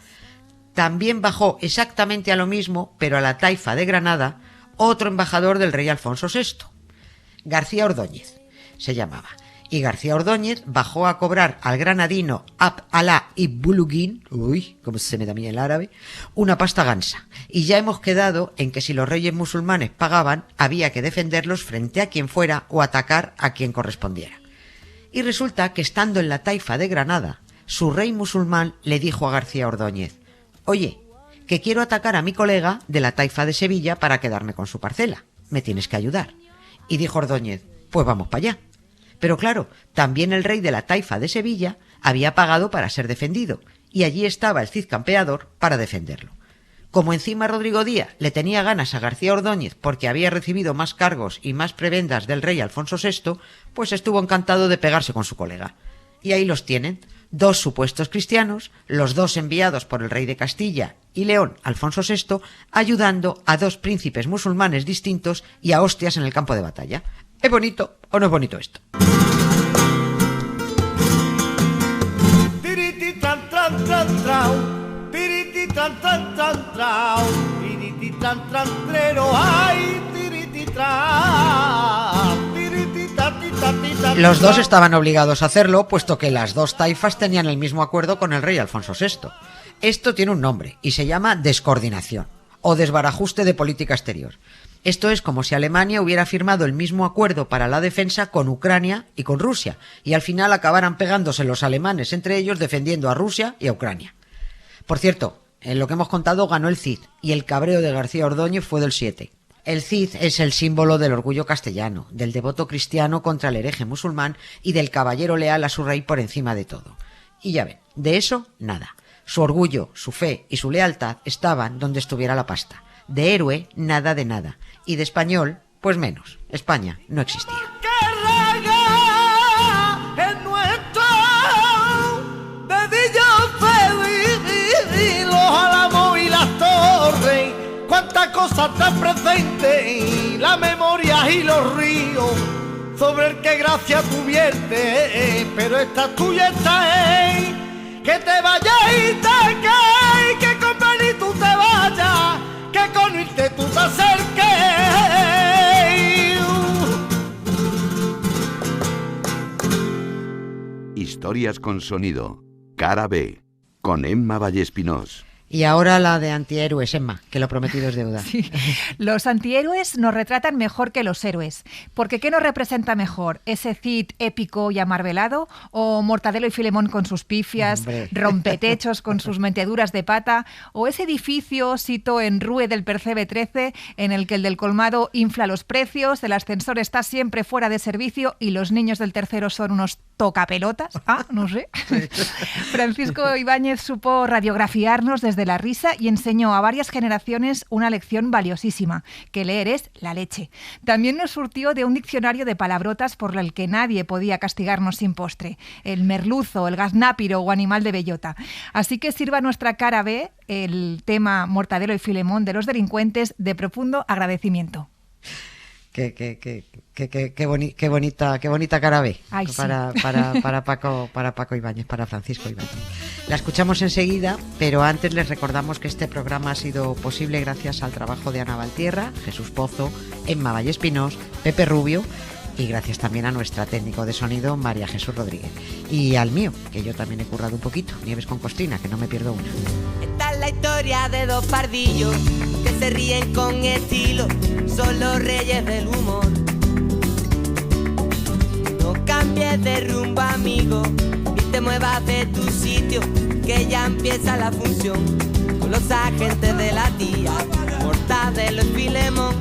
también bajó exactamente a lo mismo, pero a la taifa de Granada, otro embajador del rey Alfonso VI. García Ordóñez se llamaba. Y García Ordóñez bajó a cobrar al granadino Abd Alá ibn Bulugin, uy, como se me da a mí el árabe, una pasta gansa. Y ya hemos quedado en que si los reyes musulmanes pagaban, había que defenderlos frente a quien fuera o atacar a quien correspondiera. Y resulta que estando en la taifa de Granada, su rey musulmán le dijo a García Ordóñez: oye, que quiero atacar a mi colega de la taifa de Sevilla para quedarme con su parcela. Me tienes que ayudar. Y dijo Ordóñez: pues vamos para allá. Pero claro, también el rey de la taifa de Sevilla había pagado para ser defendido, y allí estaba el Cid campeador para defenderlo. Como encima Rodrigo Díaz le tenía ganas a García Ordóñez porque había recibido más cargos y más prebendas del rey Alfonso VI, pues estuvo encantado de pegarse con su colega. Y ahí los tienen, dos supuestos cristianos, los dos enviados por el rey de Castilla y León, Alfonso VI, ayudando a dos príncipes musulmanes distintos y a hostias en el campo de batalla. ¿Es bonito o no es bonito esto? Los dos estaban obligados a hacerlo, puesto que las dos taifas tenían el mismo acuerdo con el rey Alfonso VI. Esto tiene un nombre y se llama descoordinación o desbarajuste de política exterior. Esto es como si Alemania hubiera firmado el mismo acuerdo para la defensa con Ucrania y con Rusia, y al final acabaran pegándose los alemanes entre ellos defendiendo a Rusia y a Ucrania. Por cierto, en lo que hemos contado ganó el Cid, y el cabreo de García Ordóñez fue del 7. El Cid es el símbolo del orgullo castellano, del devoto cristiano contra el hereje musulmán y del caballero leal a su rey por encima de todo. Y ya ven, de eso nada. Su orgullo, su fe y su lealtad estaban donde estuviera la pasta. De héroe, nada de nada. Y de español, pues menos. España no existía. Es nuestro dedillo feliz, los álamos y las torres, cuántas cosas tan presentes, la memoria y los ríos, sobre el que gracia tú viertes, pero esta tuya está que te vayas y te caes, que con venir tú te vayas, que con irte tú te acerques. Historias con sonido. Cara B. Con Emma Vallespinós. Y ahora la de antihéroes, Emma, que lo prometido es deuda. Sí. Los antihéroes nos retratan mejor que los héroes. Porque ¿qué nos representa mejor? ¿Ese Cid épico y amarvelado? ¿O Mortadelo y Filemón con sus pifias? Hombre. ¿Rompetechos con sus meteduras de pata? ¿O ese edificio sito en Rue del Percebe 13 en el que el del colmado infla los precios, el ascensor está siempre fuera de servicio y los niños del tercero son unos tocapelotas? Ah, no sé. Francisco Ibáñez supo radiografiarnos desde la risa y enseñó a varias generaciones una lección valiosísima, que leer es la leche. También nos surtió de un diccionario de palabrotas por el que nadie podía castigarnos sin postre, el merluzo, el gaznápiro o animal de bellota. Así que sirva nuestra cara B el tema Mortadelo y Filemón de los delincuentes de profundo agradecimiento. Qué bonita cara B. Ay, sí. para Paco Ibáñez, para Francisco Ibáñez. La escuchamos enseguida, pero antes les recordamos que este programa ha sido posible gracias al trabajo de Ana Valtierra, Jesús Pozo, Emma Vallespinós, Pepe Rubio y gracias también a nuestra técnico de sonido, María Jesús Rodríguez. Y al mío, que yo también he currado un poquito, Nieves con Costina, que no me pierdo una. Esta es la historia de dos pardillos que se ríen con estilo, son los reyes del humor. No cambies de rumbo, amigo, ni te muevas de tu sitio, que ya empieza la función. Con los agentes de la tía, Mortadelo y Filemón,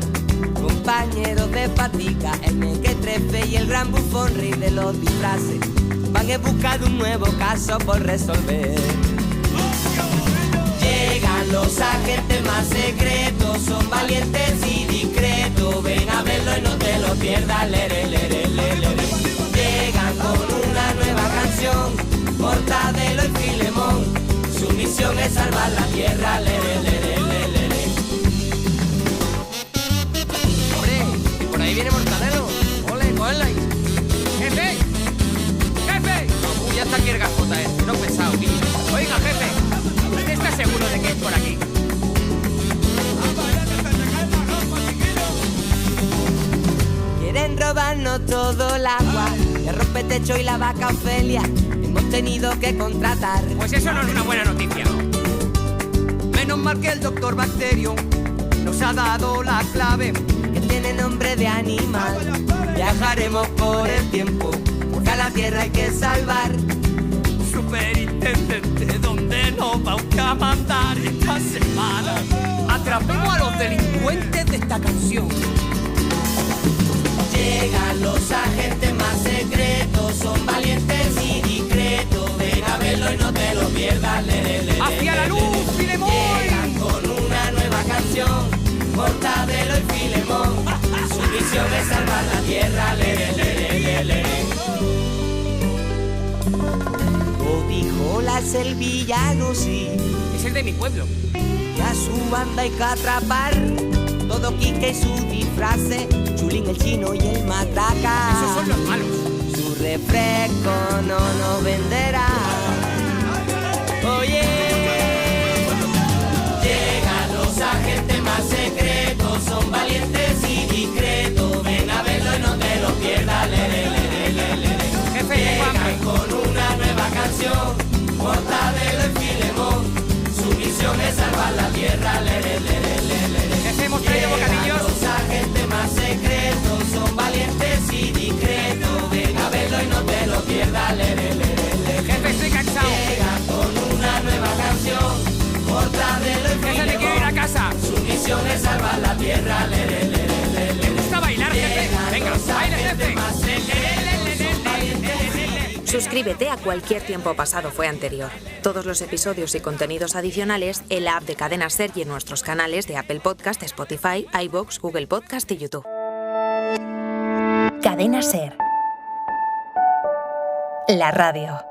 compañeros de fatiga, el mequetrefe y el gran bufón, rey de los disfraces, van en busca de un nuevo caso por resolver. Llegan los agentes más secretos, son valientes y discretos, ven a verlo y no te lo pierdas, lere, lere, lere, lere. Llegan con una nueva canción, Mortadelo y Filemón, su misión es salvar la tierra, lere, lere, lere, lere. Hombre, por ahí viene Mortadelo, ole, cógela ahí. ¡Jefe! ¡Jefe! No, ya está aquí el gafota, no pesado, tío. Oiga, jefe, ¿usted está seguro de que es por aquí? Quieren robarnos todo el agua, el rompetecho y la vaca Ofelia, hemos tenido que contratar. Pues eso no es una buena noticia. Menos mal que el doctor Bacterio nos ha dado la clave, que tiene nombre de animal. Viajaremos por el tiempo, porque a la tierra hay que salvar. Superintendente, ¿dónde nos va usted a mandar esta semana? Atrapemos a los delincuentes de esta canción. Llegan los agentes más secretos, son valientes y discretos, ven a verlo y no te lo pierdas, lere, lere, ¡hacia la luz, Filemón! Llegan con una nueva canción, Mortadelo y Filemón, su misión es salvar la tierra, lere, lere, lere, lere. Lo dijo la Selvillano, sí, es el de mi pueblo. y a su banda hay que atrapar, todo Quique y su disfrace, Chulín el chino y el matraca. Esos son los malos. Su refresco no nos venderá. Oye, llegan los agentes más secretos, son valientes y discretos, ven a verlo y no te lo pierdas, lere, lere, lere, lere. Jefe, llegan con una nueva canción, Mortadelo y Filemón, salvar la tierra, lere, lere, lere. Jefe, hemos traído bocadillos. Los agentes más secretos son valientes y discretos. Ven a verlo y no te lo pierdas, lere, lere, lere. Jefe, estoy cansado. Llega con una nueva canción, corta de lo Jefe, me quiero ir a casa. Su misión es salvar la tierra, lere, lere, lere. ¿Le gusta bailar, jefe? Venga, baile, jefe. Suscríbete a Cualquier tiempo pasado fue anterior. Todos los episodios y contenidos adicionales en la app de Cadena Ser y en nuestros canales de Apple Podcast, Spotify, iVoox, Google Podcast y YouTube. Cadena Ser. La radio.